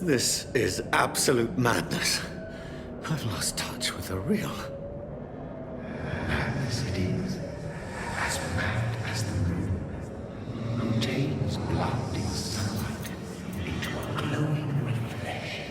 This is absolute madness. I've lost touch with the real. Madness it is, as mad as the moon, who takes blinding sunlight into a glowing reflection.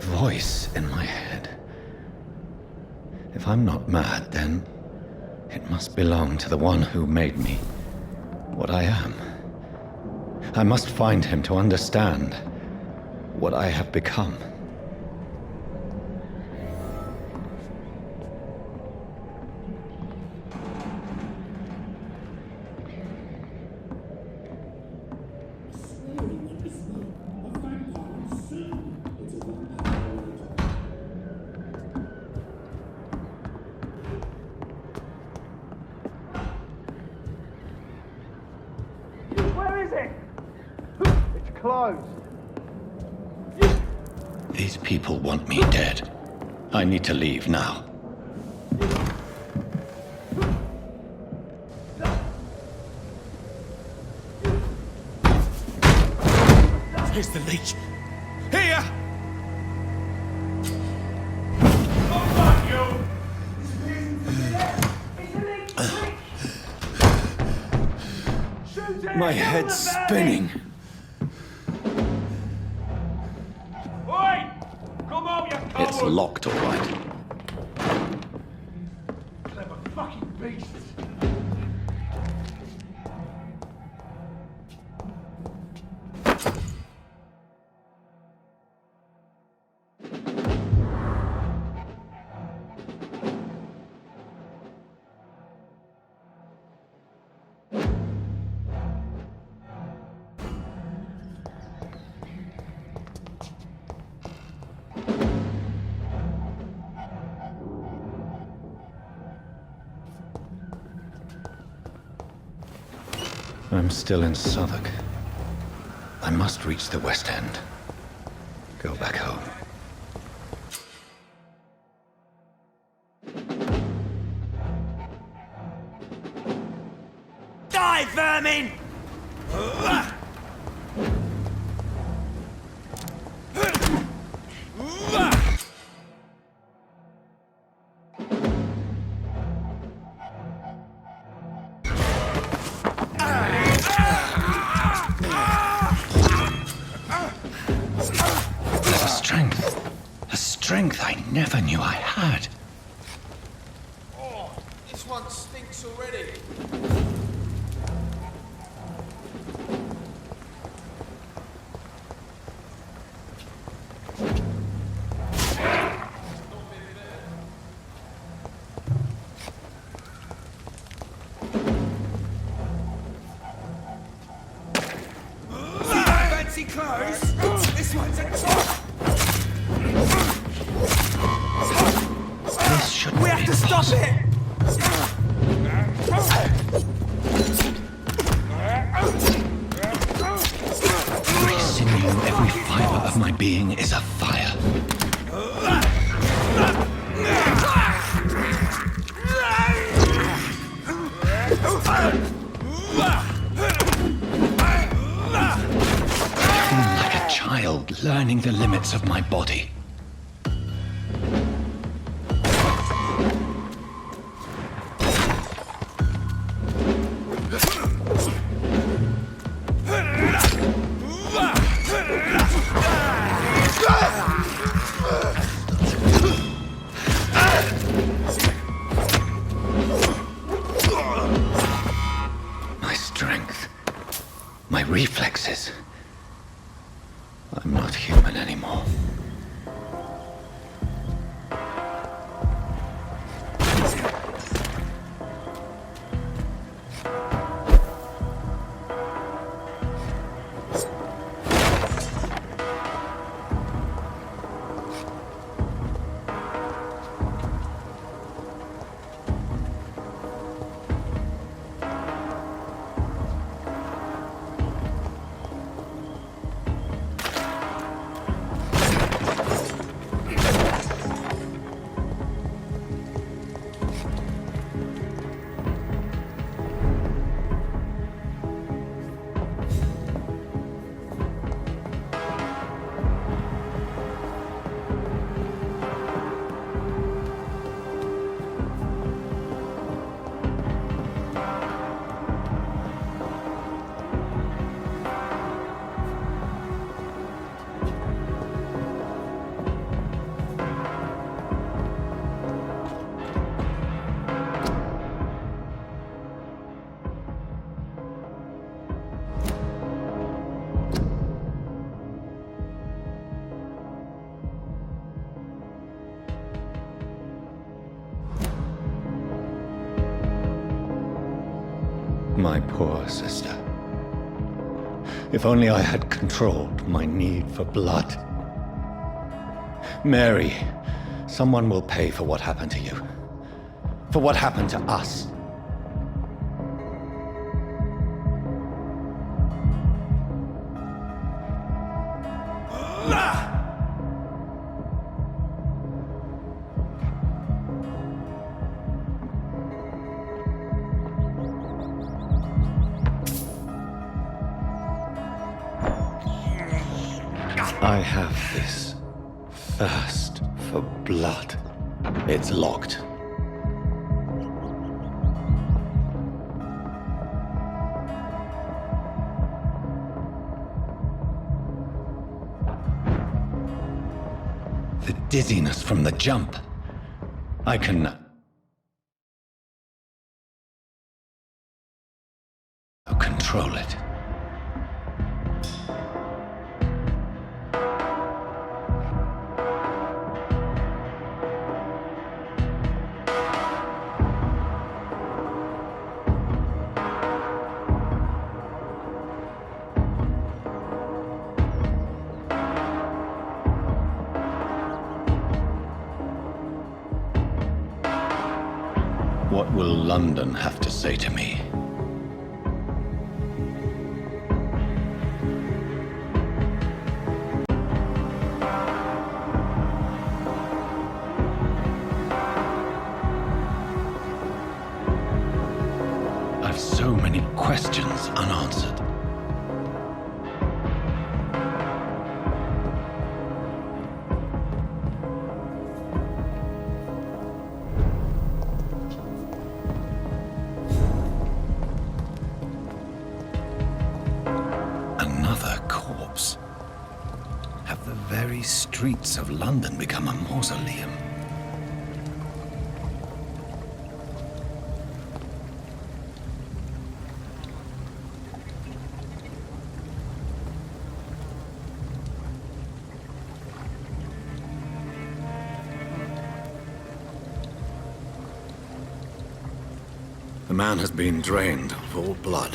Voice in my head. If I'm not mad, then it must belong to the one who made me what I am. I must find him to understand what I have become. Closed. These people want me dead. I need to leave now. Here's the leech. Here! My head's spinning. It's locked, all right. Clever fucking beast. I'm still in Southwark. I must reach the West End. Go back home. Die, vermin! strength I never knew I had. Oh, this one stinks already. Fancy clothes? This one's a top! This shouldn't We have be to stop possible. it! Every sinew, every fiber of my being is afire. I feel like a child learning the limits of my body. My strength, my reflexes. I'm not human anymore. My poor sister. If only I had controlled my need for blood. Mary, someone will pay for what happened to you. For what happened to us. I have this thirst for blood. It's locked. The dizziness from the jump. I can control it. What will London have to say to me? I've so many questions unanswered. Another corpse. Have the very these streets of London become a mausoleum? The man has been drained of all blood,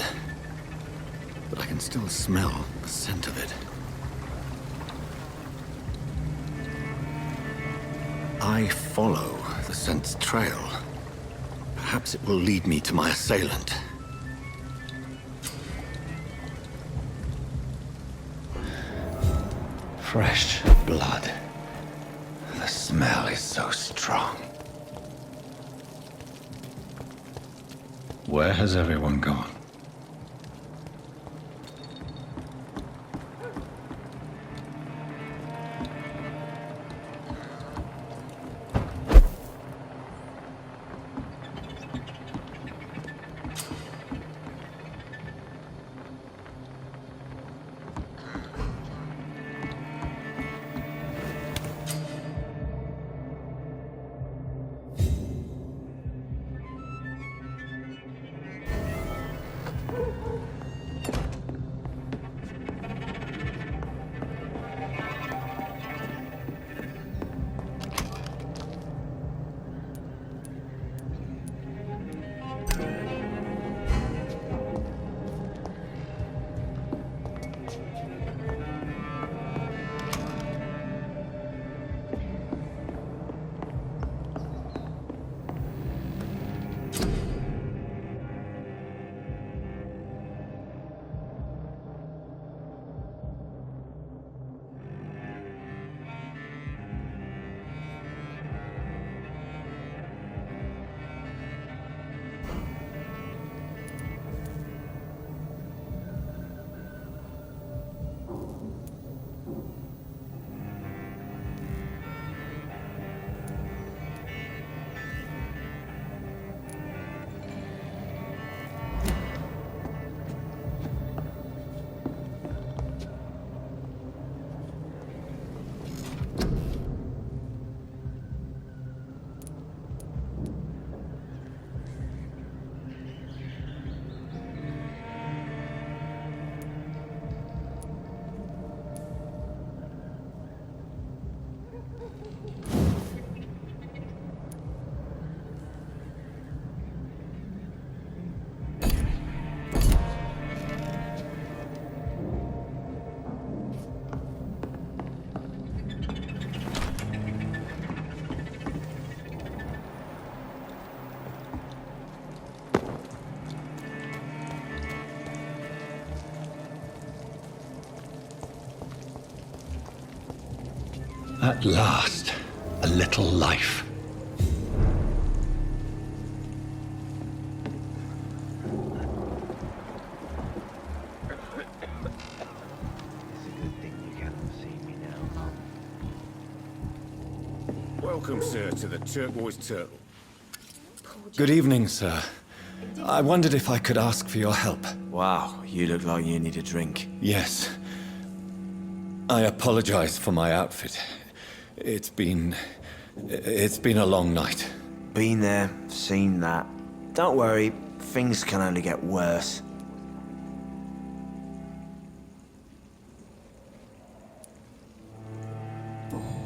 but I can still smell the scent of it. I follow the scent's trail. Perhaps it will lead me to my assailant. Fresh blood. The smell is so strong. Where has everyone gone? At last, a little life. Welcome, sir, to the Turquoise Turtle. Good evening, sir. I wondered if I could ask for your help. Wow, you look like you need a drink. Yes. I apologize for my outfit. It's been a long night. Been there, seen that. Don't worry, things can only get worse.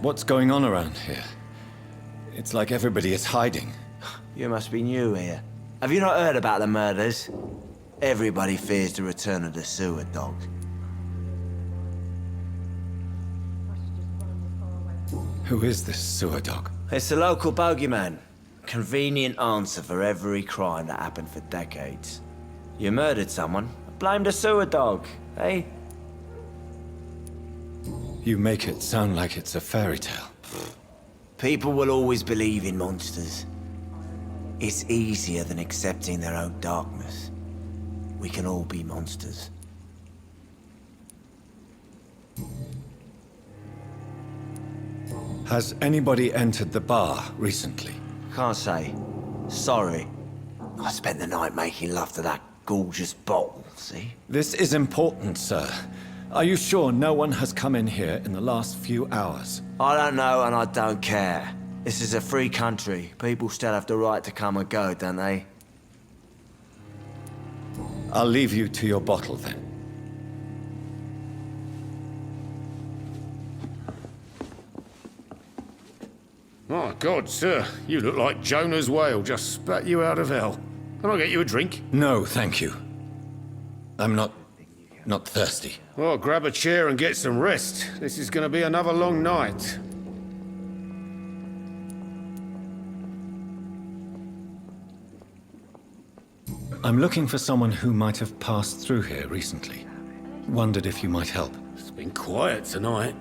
What's going on around here? It's like everybody is hiding. You must be new here. Have you not heard about the murders? Everybody fears the return of the sewer dog. Who is this sewer dog? It's the local bogeyman. Convenient answer for every crime that happened for decades. You murdered someone, blame the sewer dog, eh? You make it sound like it's a fairy tale. People will always believe in monsters. It's easier than accepting their own darkness. We can all be monsters. Has anybody entered the bar recently? Can't say. Sorry. I spent the night making love to that gorgeous bottle, see? This is important, sir. Are you sure no one has come in here in the last few hours? I don't know and I don't care. This is a free country. People still have the right to come and go, don't they? I'll leave you to your bottle then. My God, sir, you look like Jonah's whale just spat you out of hell. Can I get you a drink? No, thank you. I'm not thirsty. Well, grab a chair and get some rest. This is going to be another long night. I'm looking for someone who might have passed through here recently. Wondered if you might help. It's been quiet tonight.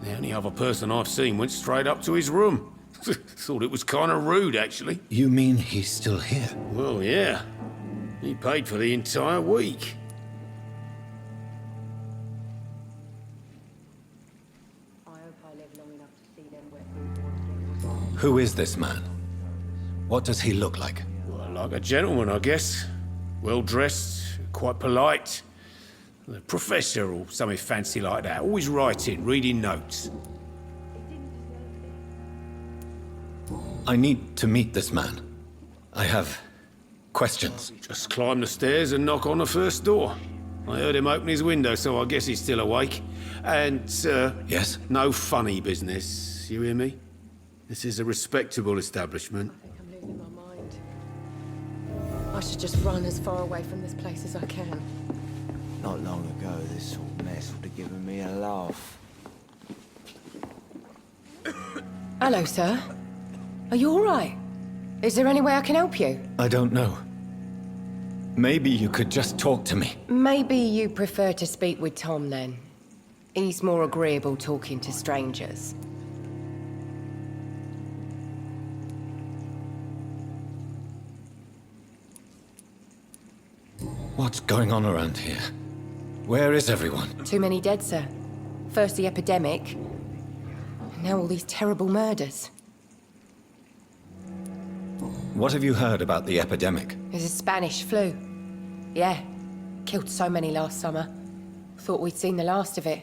The only other person I've seen went straight up to his room. Thought it was kind of rude, actually. You mean he's still here? Well, yeah. He paid for the entire week. Who is this man? What does he look like? Well, like a gentleman, I guess. Well-dressed, quite polite. A professor or something fancy like that. Always writing, reading notes. I need to meet this man. I have questions. Just climb the stairs and knock on the first door. I heard him open his window, so I guess he's still awake. And, sir... Yes? No funny business, you hear me? This is a respectable establishment. I think I'm losing my mind. I should just run as far away from this place as I can. Not long ago, this sort of mess would have given me a laugh. Hello, sir. Are you all right? Is there any way I can help you? I don't know. Maybe you could just talk to me. Maybe you prefer to speak with Tom, then. He's more agreeable talking to strangers. What's going on around here? Where is everyone? Too many dead, sir. First the epidemic, now all these terrible murders. What have you heard about the epidemic? There's a Spanish flu. Yeah, killed so many last summer. Thought we'd seen the last of it.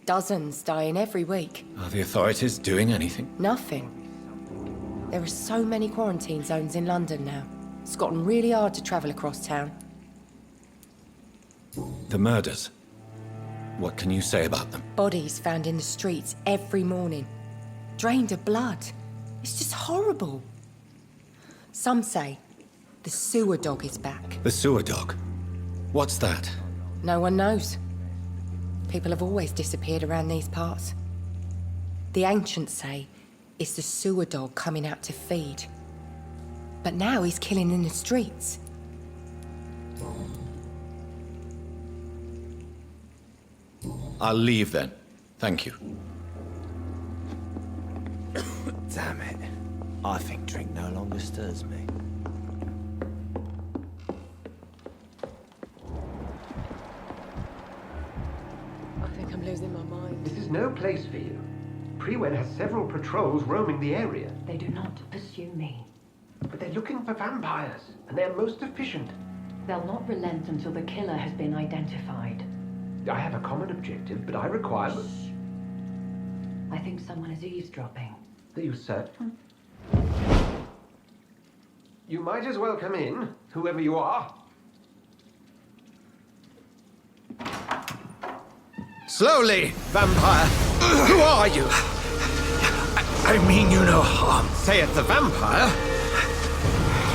Dozens dying every week. Are the authorities doing anything? Nothing. There are so many quarantine zones in London now. It's gotten really hard to travel across town. The murders. What can you say about them? Bodies found in the streets every morning. Drained of blood. It's just horrible. Some say the sewer dog is back. The sewer dog? What's that? No one knows. People have always disappeared around these parts. The ancients say it's the sewer dog coming out to feed. But now he's killing in the streets. I'll leave then. Thank you. Damn it. I think drink no longer stirs me. I think I'm losing my mind. This is no place for you. Prewen has several patrols roaming the area, They do not pursue me. but they're looking for vampires, and they're most efficient. They'll not relent until the killer has been identified. I have a common objective, but I require... I think someone is eavesdropping. Are you certain? You might as well come in, whoever you are. Slowly, vampire. Who are you? I mean you no harm, saith the vampire.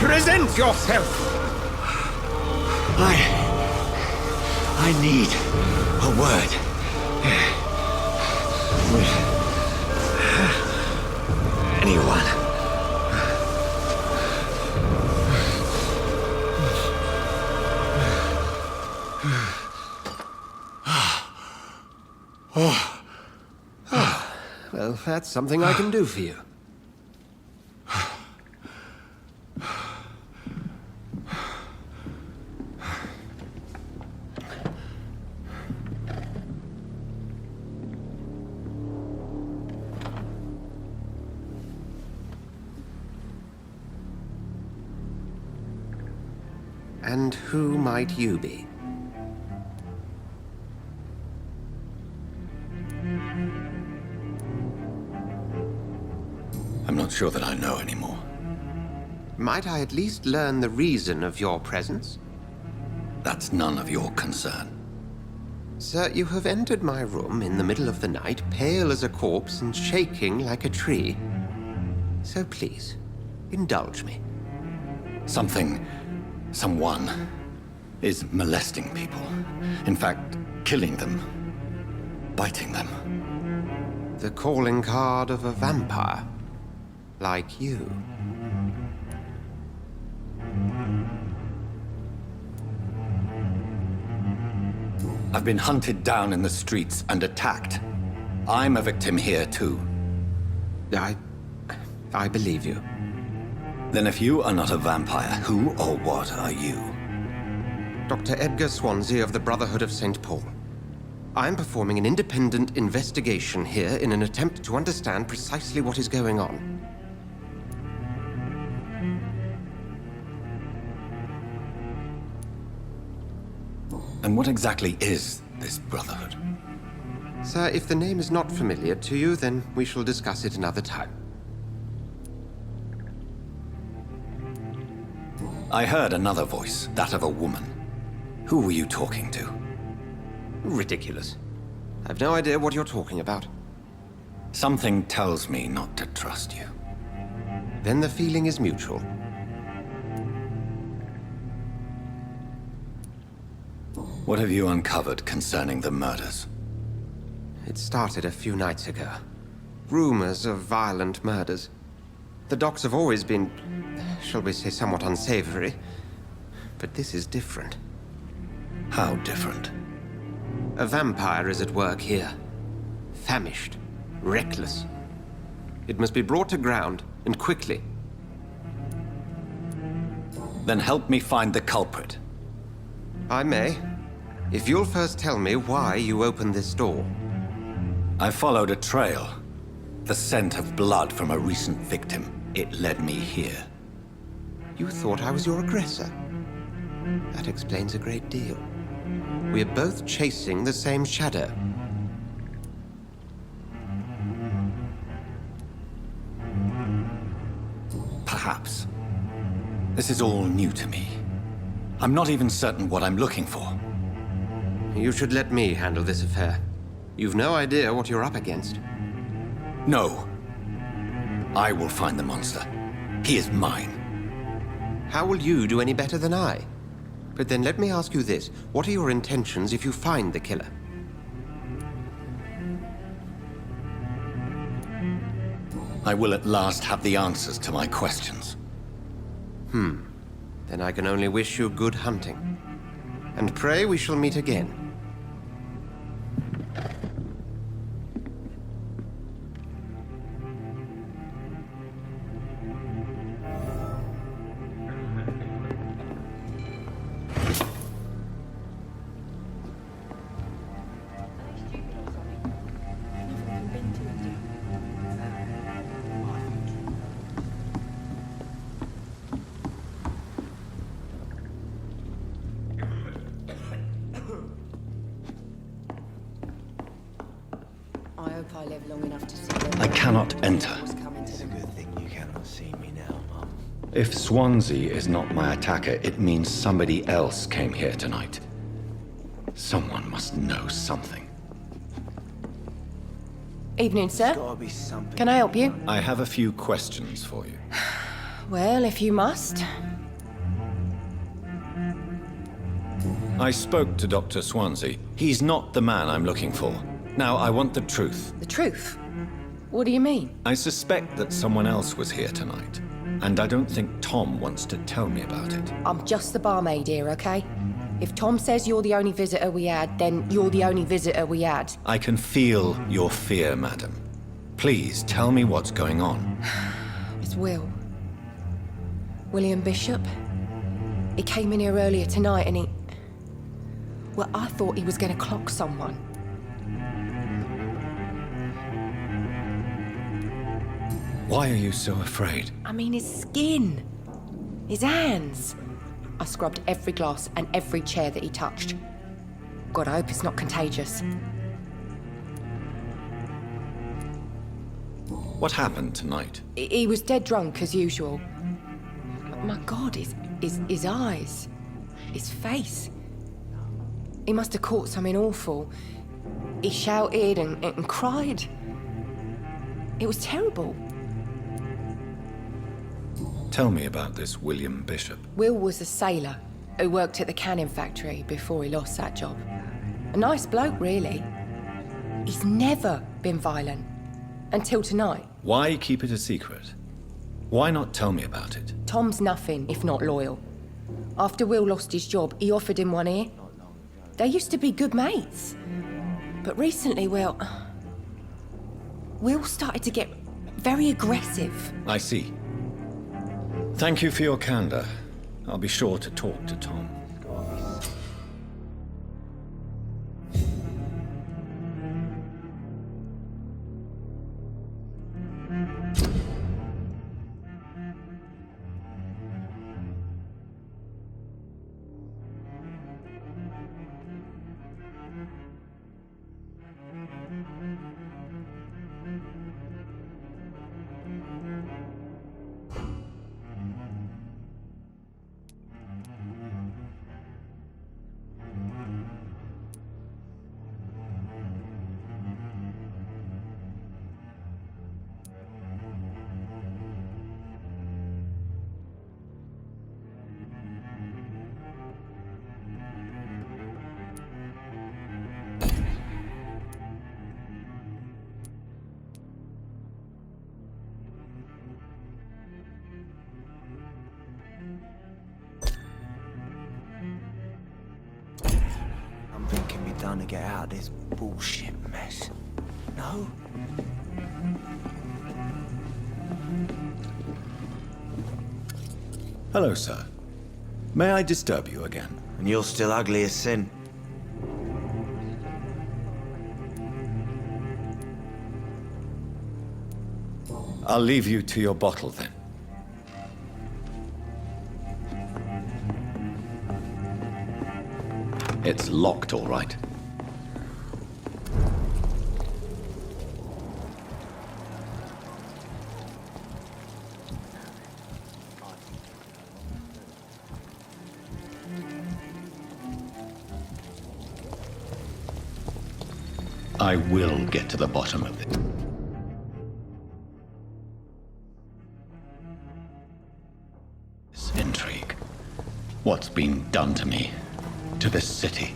Present yourself. I need a word. With anyone. Well, that's something I can do for you. And who might you be? not sure that I know anymore. Might I at least learn the reason of your presence? That's none of your concern. Sir, you have entered my room in the middle of the night, pale as a corpse and shaking like a tree. So please, indulge me. Someone is molesting people. In fact, killing them. Biting them. The calling card of a vampire. Like you. I've been hunted down in the streets and attacked. I'm a victim here, too. I believe you. Then if you are not a vampire, who or what are you? Dr. Edgar Swansea of the Brotherhood of St. Paul. I am performing an independent investigation here in an attempt to understand precisely what is going on. And what exactly is this Brotherhood? Sir, if the name is not familiar to you, then we shall discuss it another time. I heard another voice, that of a woman. Who were you talking to? Ridiculous. I've no idea what you're talking about. Something tells me not to trust you. Then the feeling is mutual. What have you uncovered concerning the murders? It started a few nights ago. Rumors of violent murders. The docks have always been, shall we say, somewhat unsavory. But this is different. How different? A vampire is at work here. Famished. Reckless. It must be brought to ground, and quickly. Then help me find the culprit. I may. If you'll first tell me why you opened this door. I followed a trail. The scent of blood from a recent victim. It led me here. You thought I was your aggressor? That explains a great deal. We're both chasing the same shadow. Perhaps. This is all new to me. I'm not even certain what I'm looking for. You should let me handle this affair. You've no idea what you're up against. No. I will find the monster. He is mine. How will you do any better than I? But then let me ask you this. What are your intentions if you find the killer? I will at last have the answers to my questions. Then I can only wish you good hunting. And pray we shall meet again. I hope I live long enough to see I cannot enter. It's a good thing you cannot see me now, Mum. If Swansea is not my attacker, it means somebody else came here tonight. Someone must know something. Evening, sir. Gotta be something. Can I help you? I have a few questions for you. Well, if you must. I spoke to Dr. Swansea. He's not the man I'm looking for. Now, I want the truth. The truth? What do you mean? I suspect that someone else was here tonight, and I don't think Tom wants to tell me about it. I'm just the barmaid here, okay? If Tom says you're the only visitor we had, then you're the only visitor we had. I can feel your fear, madam. Please, tell me what's going on. It's Will. William Bishop. He came in here earlier tonight and he... Well, I thought he was going to clock someone. Why are you so afraid? I mean, his skin. His hands. I scrubbed every glass and every chair that he touched. God, I hope it's not contagious. What happened tonight? He was dead drunk, as usual. My God, his eyes. His face. He must have caught something awful. He shouted and cried. It was terrible. Tell me about this William Bishop. Will was a sailor who worked at the canning factory before he lost that job. A nice bloke, really. He's never been violent. Until tonight. Why keep it a secret? Why not tell me about it? Tom's nothing if not loyal. After Will lost his job, he offered him one ear. They used to be good mates. But recently, Will started to get very aggressive. I see. Thank you for your candor. I'll be sure to talk to Tom. Something can be done to get out of this bullshit mess. No? Hello, sir. May I disturb you again? And you're still ugly as sin. I'll leave you to your bottle then. It's locked, all right. I will get to the bottom of it. This intrigue. What's been done to me? To this city.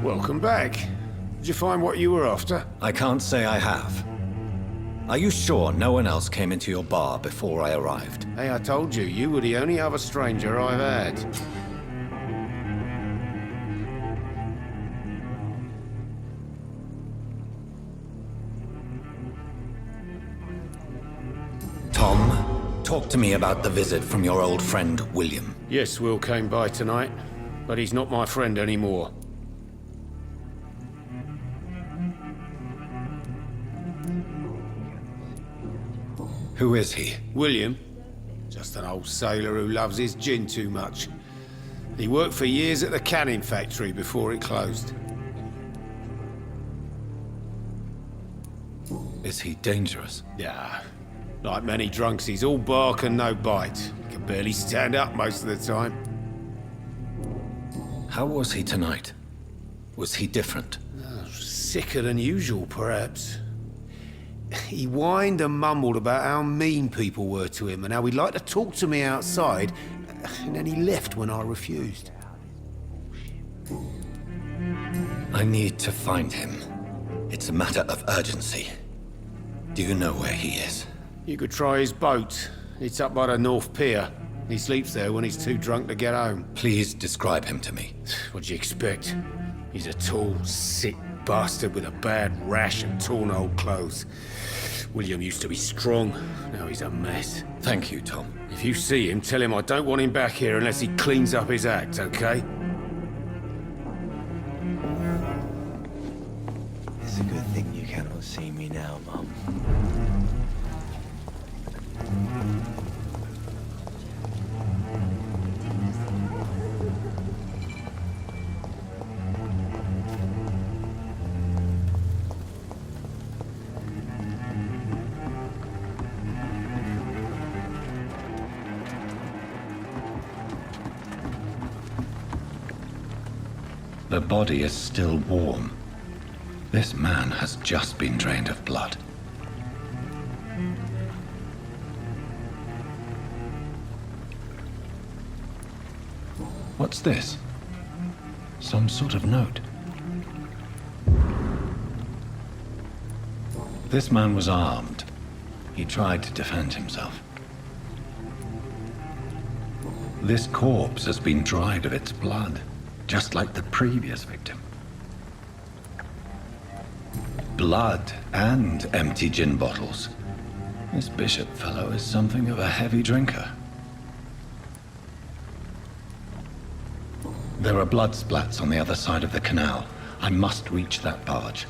Welcome back. Did you find what you were after? I can't say I have. Are you sure no one else came into your bar before I arrived? Hey, I told you, you were the only other stranger I've had. Tom, talk to me about the visit from your old friend, William. Yes, Will came by tonight, but he's not my friend anymore. Who is he? William. Just an old sailor who loves his gin too much. He worked for years at the canning factory before it closed. Is he dangerous? Yeah. Like many drunks, he's all bark and no bite. He can barely stand up most of the time. How was he tonight? Was he different? Sicker than usual, perhaps. He whined and mumbled about how mean people were to him and how he'd like to talk to me outside, and then he left when I refused. I need to find him. It's a matter of urgency. Do you know where he is? You could try his boat. It's up by the North Pier. He sleeps there when he's too drunk to get home. Please describe him to me. What do you expect? He's a tall, sick bastard with a bad rash and torn old clothes. William used to be strong. Now he's a mess. Thank you, Tom. If you see him, tell him I don't want him back here unless he cleans up his act, okay? It's a good thing you cannot see me now, Mum. The body is still warm. This man has just been drained of blood. What's this? Some sort of note. This man was armed. He tried to defend himself. This corpse has been dried of its blood, just like the previous victim. Blood and empty gin bottles. This Bishop fellow is something of a heavy drinker. There are blood splats on the other side of the canal. I must reach that barge.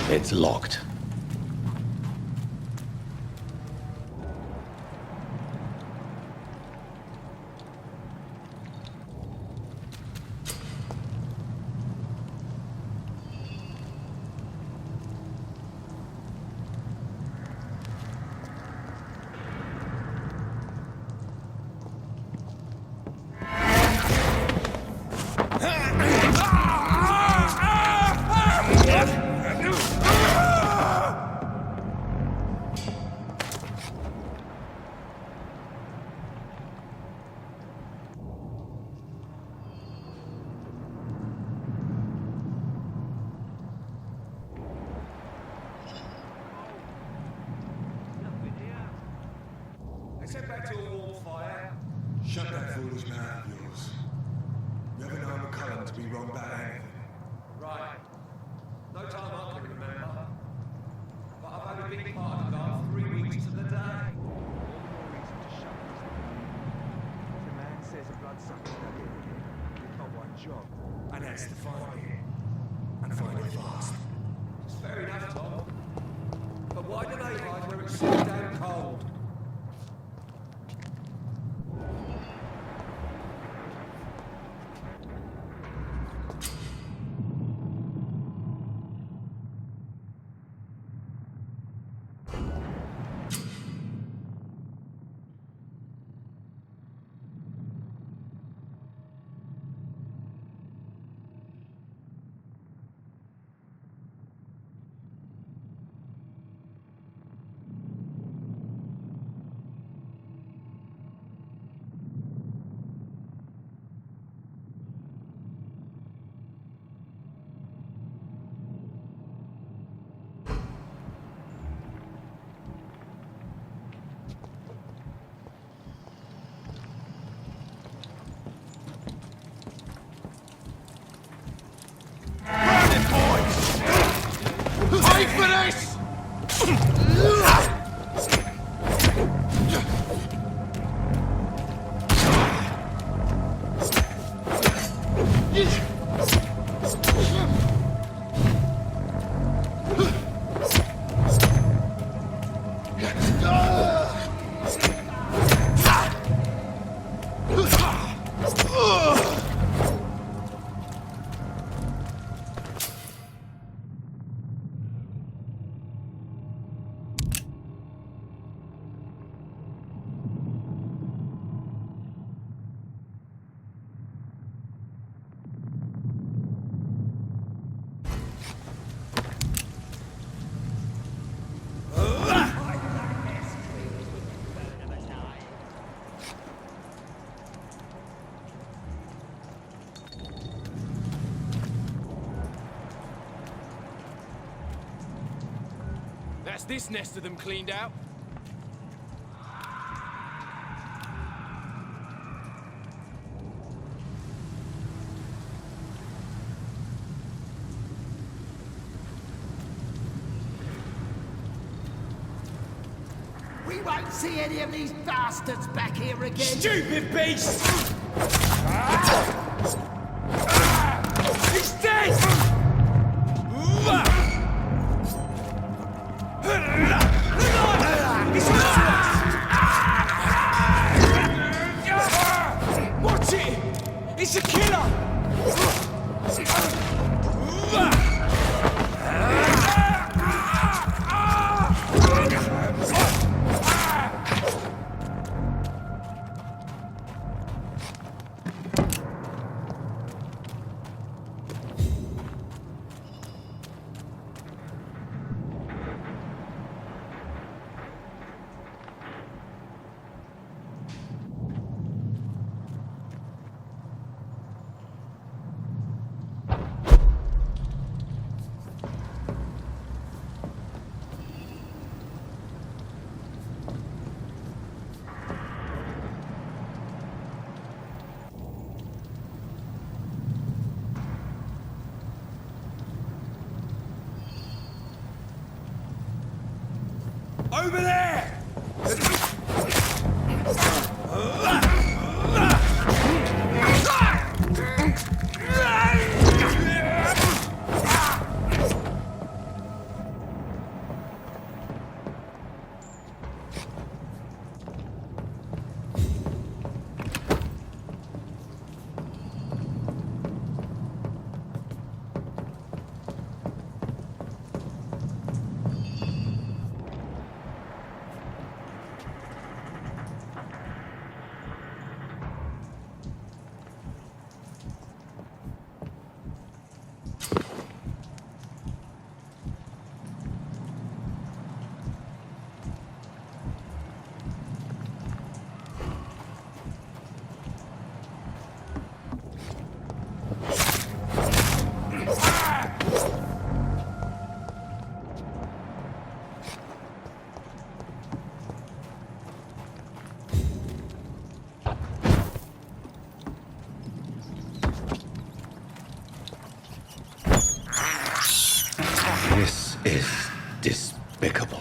It's locked. Let's head back to a warm fire. Shut that foolish mouth of yours. Never known McCullum to be wrong about anything. Right. No time I can remember. But I've had a big part of the guard 3 weeks to the day. All the more reason to shut this down. If the man says a bloodsucker's done here, you've got one job. And that's to find it. And find it fast. It's fair enough, Tom. But why do they hide where it's so damn cold? Wait for this! That's this nest of them cleaned out. We won't see any of these bastards back here again. Stupid beast! He's dead! Watch it! It's a killer! Over there! This is despicable.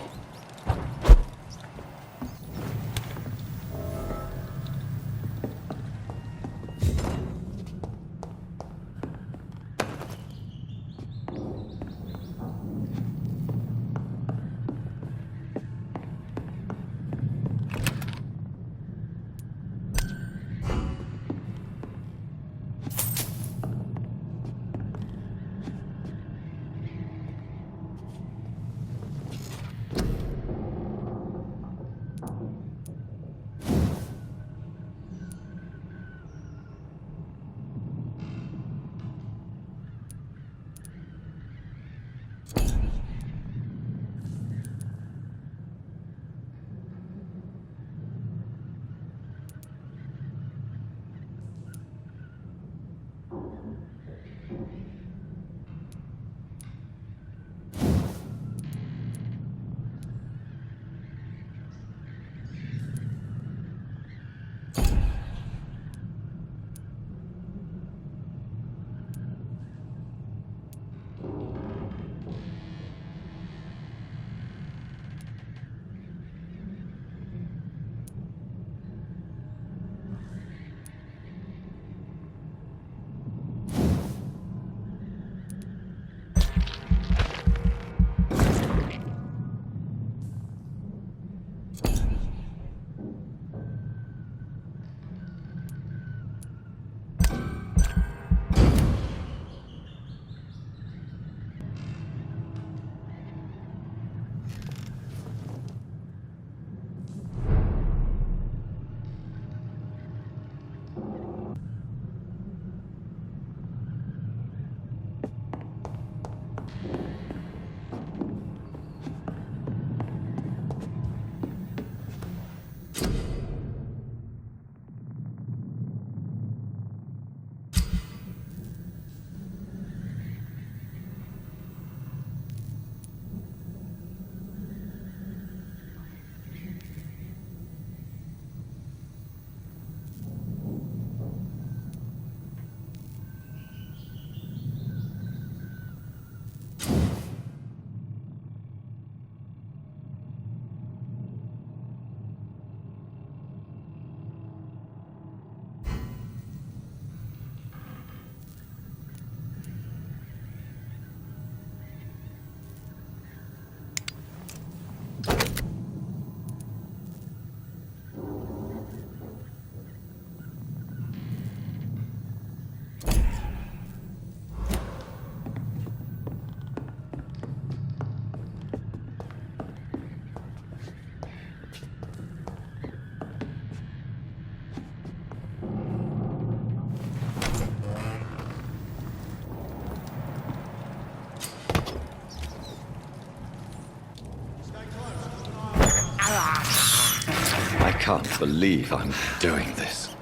can't believe I'm doing this.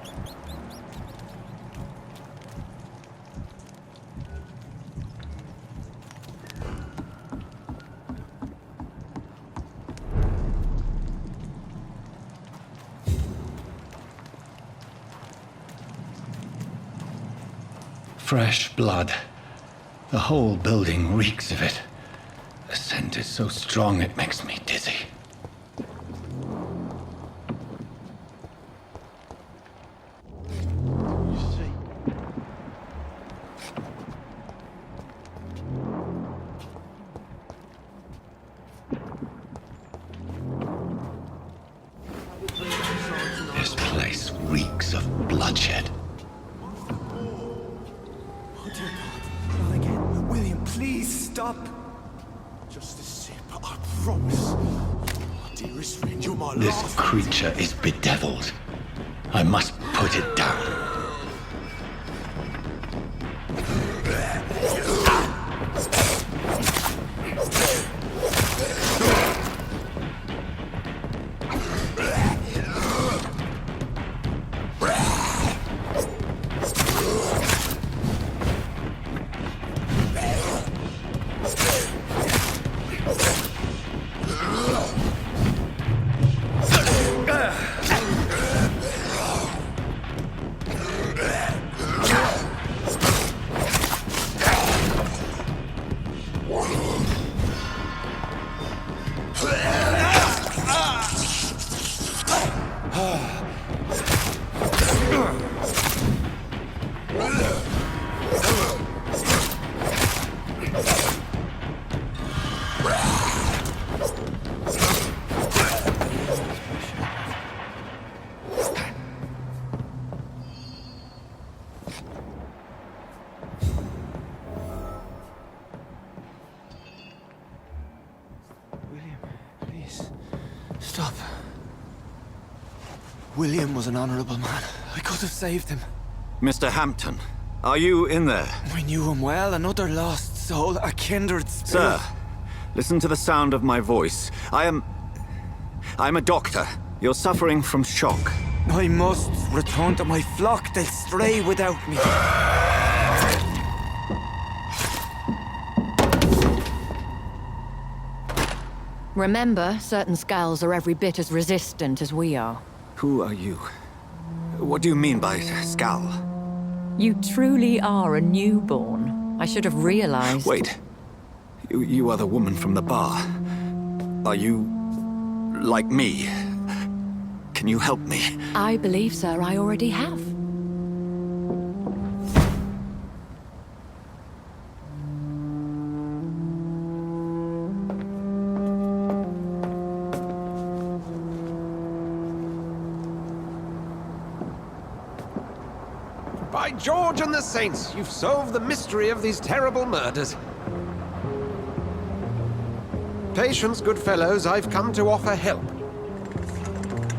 Fresh blood. The whole building reeks of it. The scent is so strong it makes me dizzy. This place reeks of bloodshed. William, please stop. Just a sip, I promise. Oh, dearest friend, you're my This last. creature is bedeviled. I must put it down. Stop. William was an honorable man. I could have saved him. Mr. Hampton, are you in there? I knew him well, another lost soul, a kindred spirit. Sir, listen to the sound of my voice. I'm a doctor. You're suffering from shock. I must return to my flock. They'll stray without me. Remember, certain skulls are every bit as resistant as we are. Who are you? What do you mean by Skal? You truly are a newborn. I should have realized. Wait. You are the woman from the bar. Are you like me? Can you help me? I believe, sir, I already have. By George and the Saints, you've solved the mystery of these terrible murders. Patience, good fellows, I've come to offer help.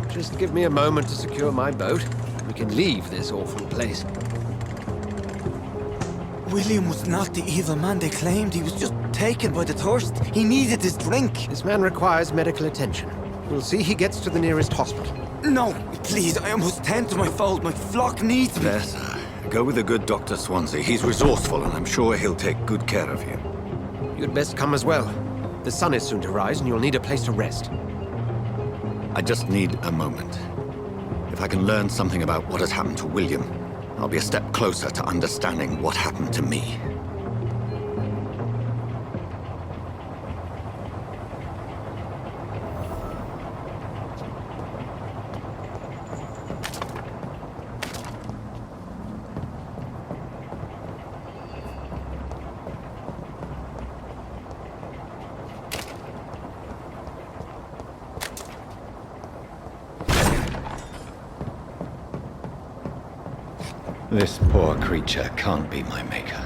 Just give me a moment to secure my boat. We can leave this awful place. William was not the evil man they claimed. He was just taken by the thirst. He needed his drink. This man requires medical attention. We'll see he gets to the nearest hospital. No, please, I must tend to my fold. My flock needs me. There, sir. Go with the good Dr. Swansea. He's resourceful, and I'm sure he'll take good care of you. You'd best come as well. The sun is soon to rise, and you'll need a place to rest. I just need a moment. If I can learn something about what has happened to William, I'll be a step closer to understanding what happened to me. This poor creature can't be my maker.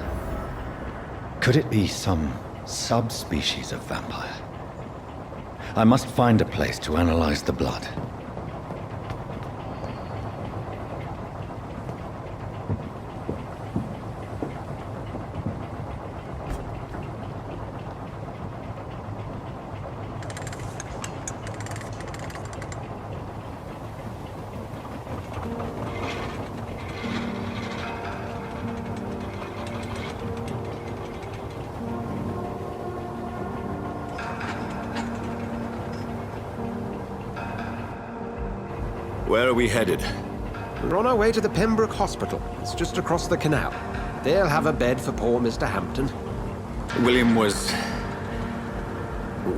Could it be some subspecies of vampire? I must find a place to analyze the blood. Where are we headed? We're on our way to the Pembroke Hospital. It's just across the canal. They'll have a bed for poor Mr. Hampton. William was...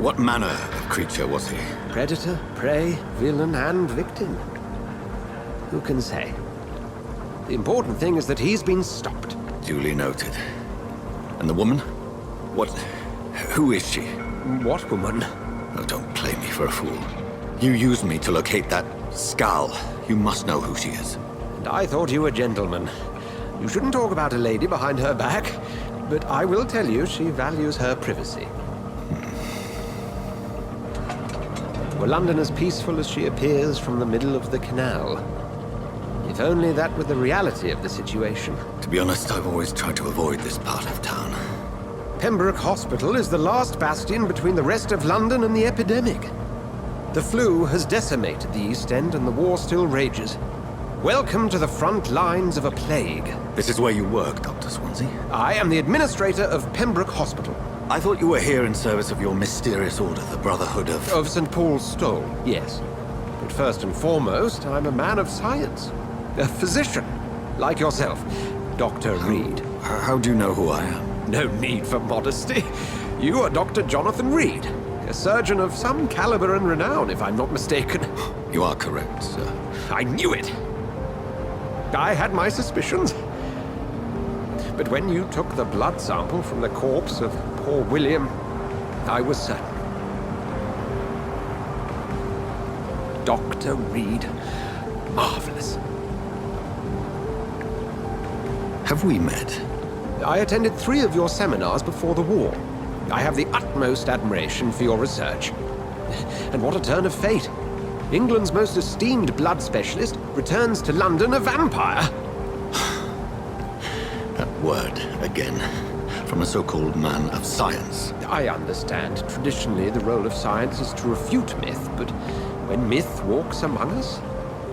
What manner of creature was he? Predator, prey, villain, and victim. Who can say? The important thing is that he's been stopped. Duly noted. And the woman? What... who is she? What woman? Oh, don't play me for a fool. You used me to locate that skull. You must know who she is. And I thought you a gentleman. You shouldn't talk about a lady behind her back, but I will tell you she values her privacy. Were London as peaceful as she appears from the middle of the canal? If only that were the reality of the situation. To be honest, I've always tried to avoid this part of town. Pembroke Hospital is the last bastion between the rest of London and the epidemic. The flu has decimated the East End and the war still rages. Welcome to the front lines of a plague. This is where you work, Dr. Swansea? I am the administrator of Pembroke Hospital. I thought you were here in service of your mysterious order, the Brotherhood of... Of St. Paul's Stole, yes. But first and foremost, I'm a man of science. A physician, like yourself, Dr. Reed. How do you know who I am? No need for modesty. You are Dr. Jonathan Reed, a surgeon of some caliber and renown, if I'm not mistaken. You are correct, sir. I knew it. I had my suspicions. But when you took the blood sample from the corpse of poor William, I was certain. Dr. Reed. Marvelous. Have we met? I attended 3 of your seminars before the war. I have the utmost admiration for your research. And what a turn of fate. England's most esteemed blood specialist returns to London a vampire. That word, again. From a so-called man of science. I understand. Traditionally, the role of science is to refute myth, but when myth walks among us,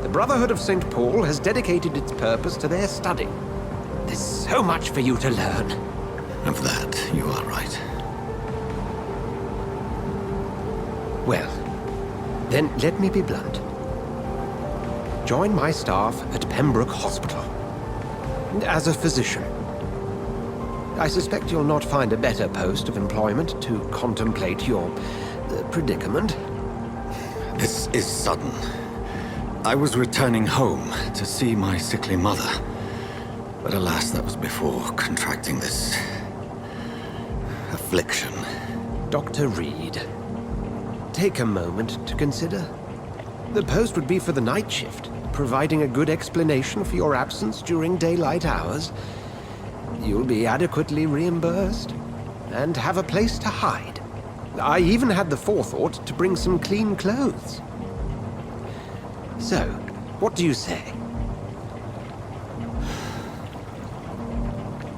the Brotherhood of St. Paul has dedicated its purpose to their study. There's so much for you to learn. Of that, you are right. Well, then let me be blunt. Join my staff at Pembroke Hospital. As a physician. I suspect you'll not find a better post of employment to contemplate your predicament. This is sudden. I was returning home to see my sickly mother. But alas, that was before contracting this... affliction. Dr. Reed, take a moment to consider. The post would be for the night shift, providing a good explanation for your absence during daylight hours. You'll be adequately reimbursed, and have a place to hide. I even had the forethought to bring some clean clothes. So, what do you say?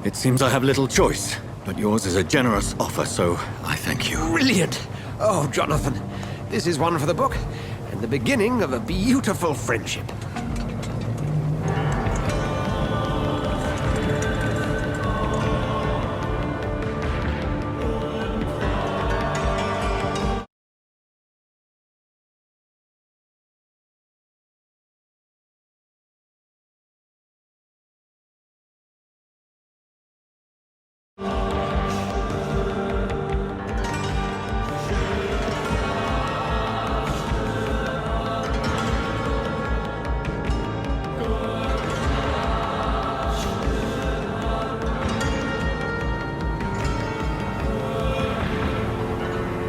It seems I have little choice, but yours is a generous offer, so I thank you. Brilliant! Oh, Jonathan, this is one for the book, and the beginning of a beautiful friendship.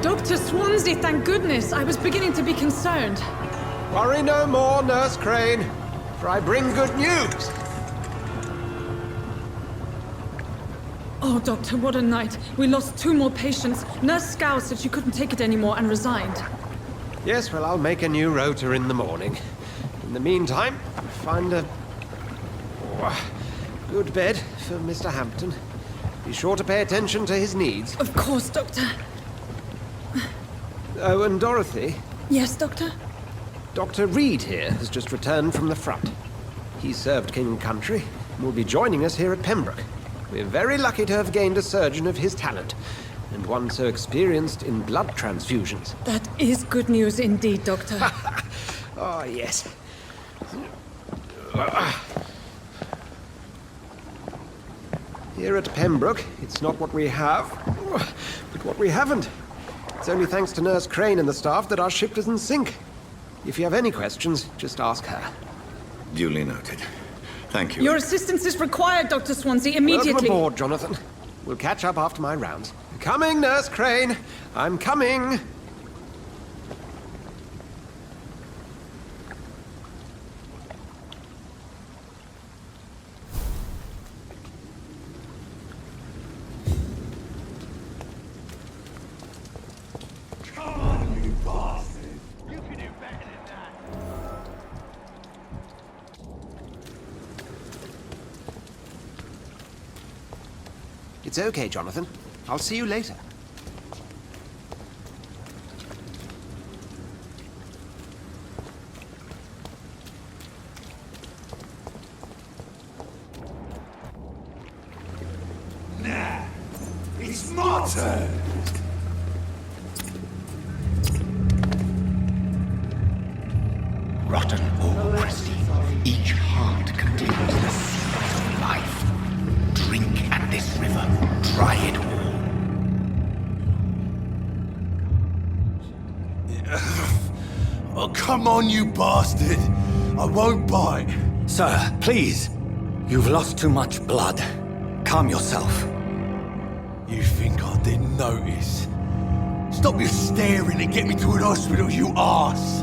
Dr. Swansea, thank goodness. I was beginning to be concerned. Worry no more, Nurse Crane, for I bring good news. Oh, Doctor, what a night. We lost 2 more patients. Nurse Scow said she couldn't take it anymore and resigned. Yes, well, I'll make a new rota in the morning. In the meantime, find a good bed for Mr. Hampton. Be sure to pay attention to his needs. Of course, Doctor. Oh, and Dorothy? Yes, Doctor? Dr. Reed here has just returned from the front. He served King and Country and will be joining us here at Pembroke. We're very lucky to have gained a surgeon of his talent, and one so experienced in blood transfusions. That is good news indeed, Doctor. Oh, yes. Here at Pembroke, it's not what we have, but what we haven't. It's only thanks to Nurse Crane and the staff that our ship doesn't sink. If you have any questions, just ask her. Duly noted. Thank you. Your assistance is required, Dr. Swansea, immediately. Welcome aboard, Jonathan. We'll catch up after my rounds. Coming, Nurse Crane. I'm coming. It's okay, Jonathan. I'll see you later. Nah, it's my turn. Rotten or pristine, each heart contains the secret of life. Drink at this river, try it all. Oh, come on, you bastard! I won't bite. Sir, please. You've lost too much blood. Calm yourself. You think I didn't notice? Stop your staring and get me to an hospital, you arse!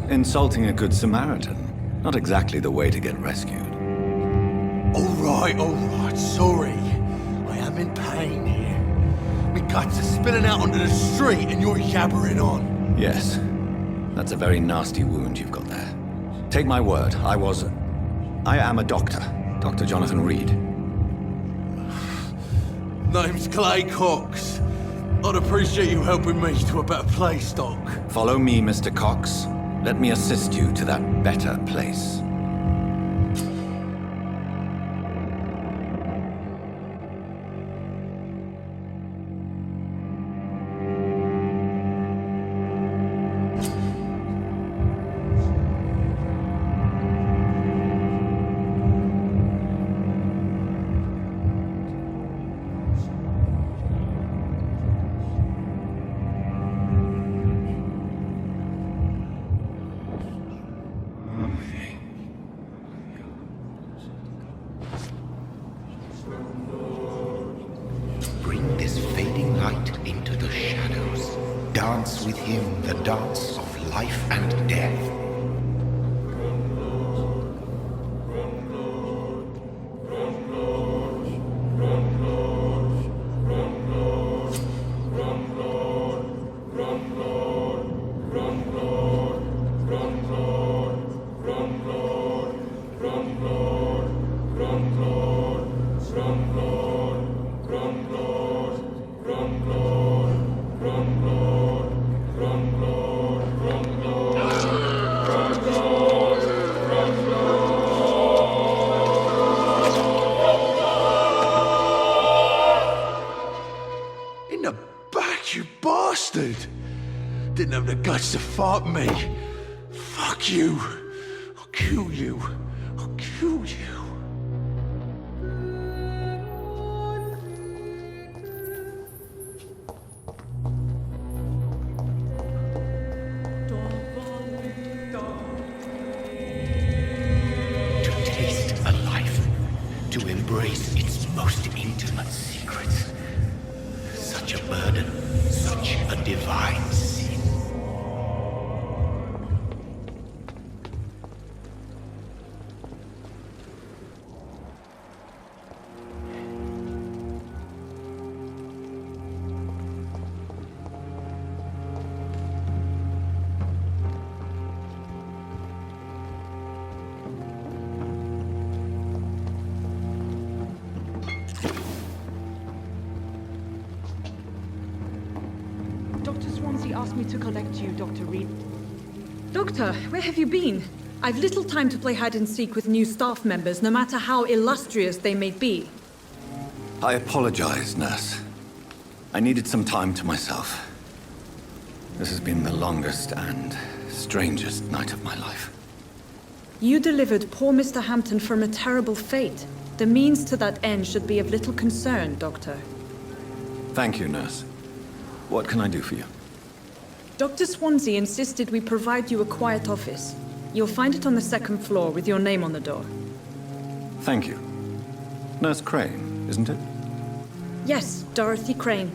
Insulting a good Samaritan. Not exactly the way to get rescued. All right, sorry. I am in pain here. My guts are spilling out onto the street and you're yabbering on. Yes. That's a very nasty wound you've got there. Take my word, I am a doctor. Dr. Jonathan Reed. Name's Clay Cox. I'd appreciate you helping me to a better place, Doc. Follow me, Mr. Cox. Let me assist you to that better place. Bring this fading light into the shadows. Dance with him the dance of life and death. In the back, you bastard! Didn't have the guts to fuck me. Fuck you. I'll kill you. I'll kill you. To taste a life, to embrace its most intimate secrets. Such a burden, such a divine sin. Dr. Swansea asked me to collect you, Dr. Reed. Doctor, where have you been? I've little time to play hide and seek with new staff members, no matter how illustrious they may be. I apologize, nurse. I needed some time to myself. This has been the longest and strangest night of my life. You delivered poor Mr. Hampton from a terrible fate. The means to that end should be of little concern, Doctor. Thank you, nurse. What can I do for you? Dr. Swansea insisted we provide you a quiet office. You'll find it on the second floor with your name on the door. Thank you. Nurse Crane, isn't it? Yes, Dorothy Crane.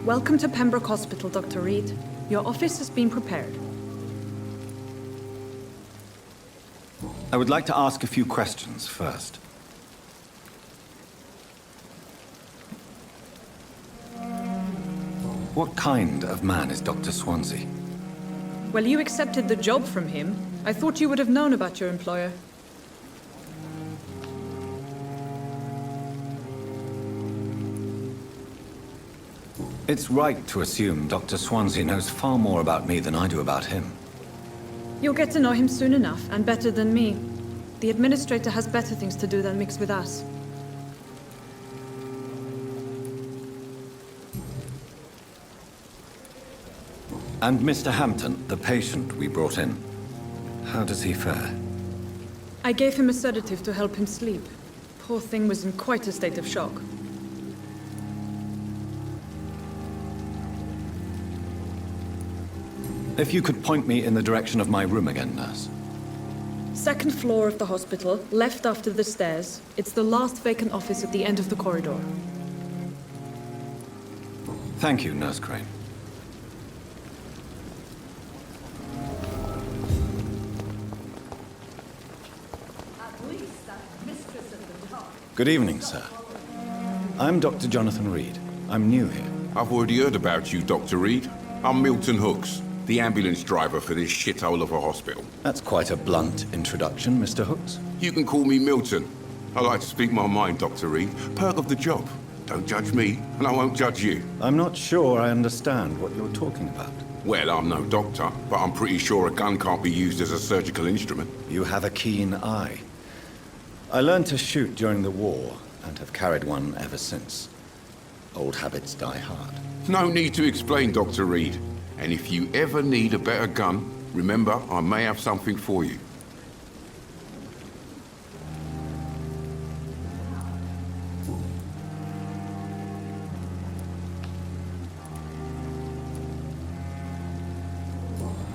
Welcome to Pembroke Hospital, Dr. Reed. Your office has been prepared. I would like to ask a few questions first. What kind of man is Dr. Swansea? Well, you accepted the job from him. I thought you would have known about your employer. It's right to assume Dr. Swansea knows far more about me than I do about him. You'll get to know him soon enough, and better than me. The administrator has better things to do than mix with us. And Mr. Hampton, the patient we brought in, how does he fare? I gave him a sedative to help him sleep. Poor thing was in quite a state of shock. If you could point me in the direction of my room again, nurse. Second floor of the hospital, left after the stairs. It's the last vacant office at the end of the corridor. Thank you, Nurse Crane. Good evening, sir. I'm Dr. Jonathan Reed. I'm new here. I've already heard about you, Dr. Reed. I'm Milton Hooks, the ambulance driver for this shithole of a hospital. That's quite a blunt introduction, Mr. Hooks. You can call me Milton. I like to speak my mind, Dr. Reed. Perk of the job. Don't judge me, and I won't judge you. I'm not sure I understand what you're talking about. Well, I'm no doctor, but I'm pretty sure a gun can't be used as a surgical instrument. You have a keen eye. I learned to shoot during the war, and have carried one ever since. Old habits die hard. No need to explain, Dr. Reed. And if you ever need a better gun, remember, I may have something for you.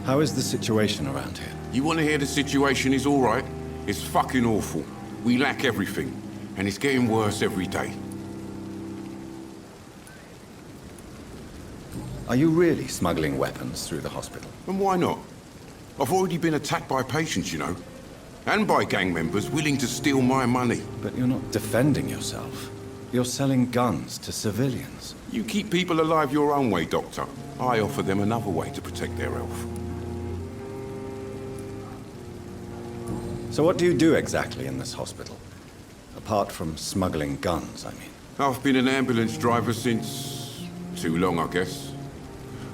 How is the situation around here? You want to hear the situation is all right? It's fucking awful. We lack everything, and it's getting worse every day. Are you really smuggling weapons through the hospital? And why not? I've already been attacked by patients, you know. And by gang members willing to steal my money. But you're not defending yourself. You're selling guns to civilians. You keep people alive your own way, Doctor. I offer them another way to protect their health. So what do you do exactly in this hospital? Apart from smuggling guns, I mean. I've been an ambulance driver since... too long, I guess.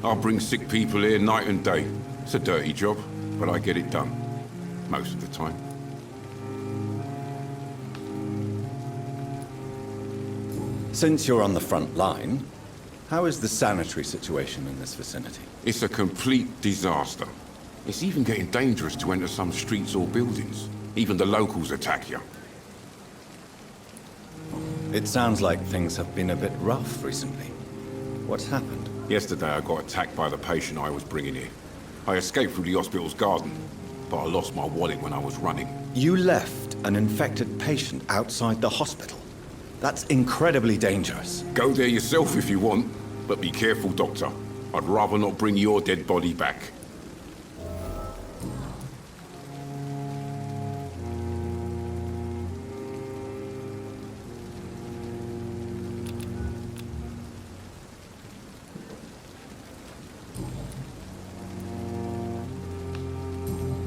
I bring sick people here night and day. It's a dirty job, but I get it done. Most of the time. Since you're on the front line, how is the sanitary situation in this vicinity? It's a complete disaster. It's even getting dangerous to enter some streets or buildings. Even the locals attack you. It sounds like things have been a bit rough recently. What's happened? Yesterday I got attacked by the patient I was bringing here. I escaped through the hospital's garden, but I lost my wallet when I was running. You left an infected patient outside the hospital? That's incredibly dangerous. Go there yourself if you want, but be careful, Doctor. I'd rather not bring your dead body back.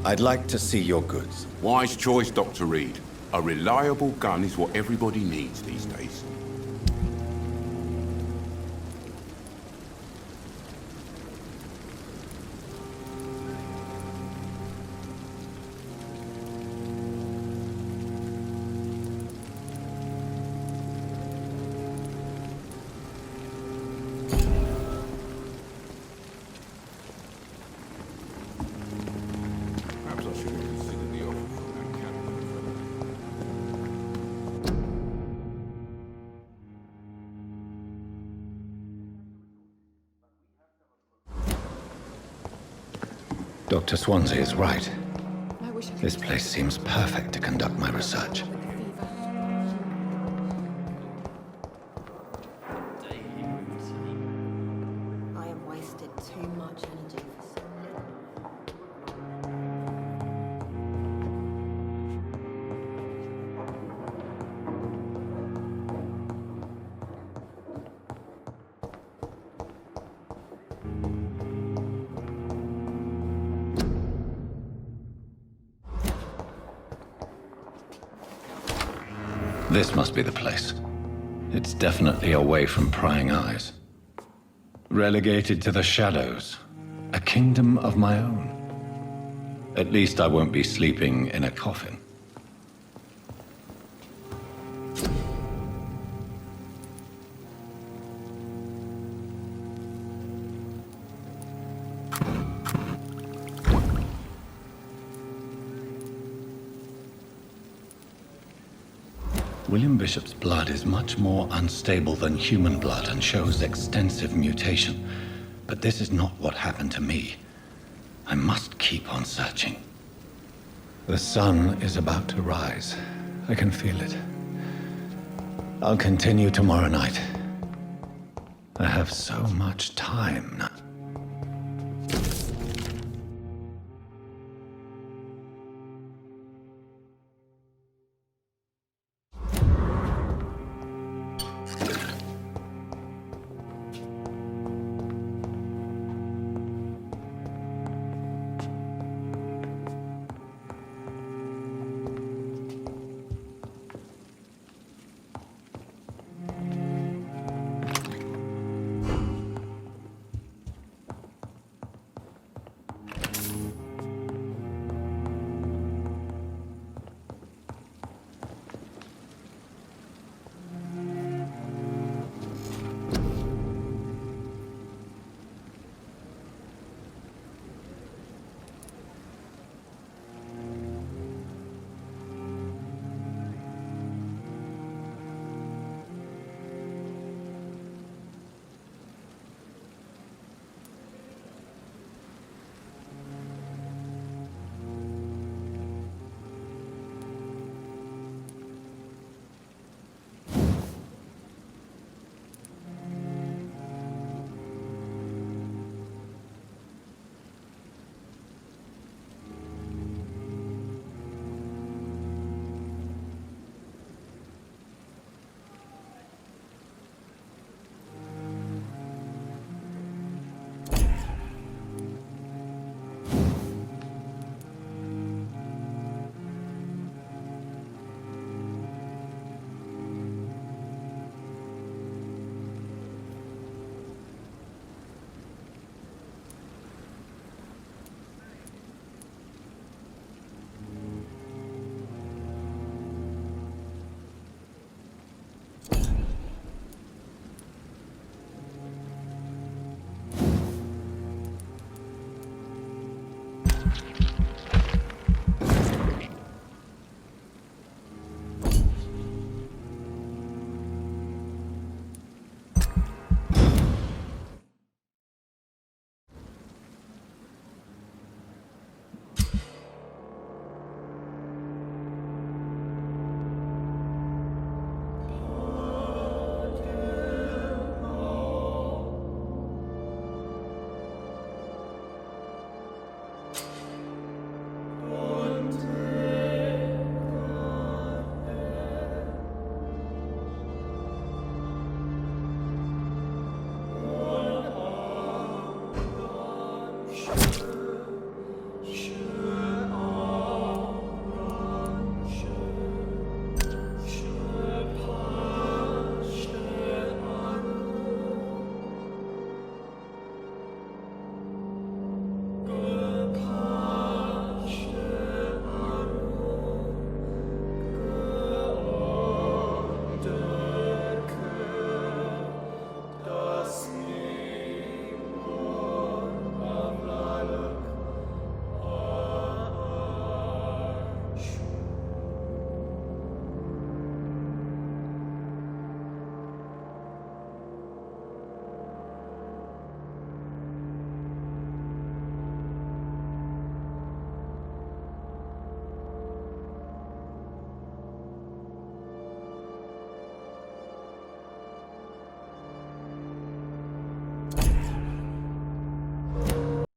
I'd like to see your goods. Wise choice, Dr. Reed. A reliable gun is what everybody needs these days. Dr. Swansea is right. This place seems perfect to conduct my research. I have wasted too much energy for so little. This must be the place. It's definitely away from prying eyes. Relegated to the shadows. A kingdom of my own. At least I won't be sleeping in a coffin. William Bishop's blood is much more unstable than human blood and shows extensive mutation. But this is not what happened to me. I must keep on searching. The sun is about to rise. I can feel it. I'll continue tomorrow night. I have so much time now.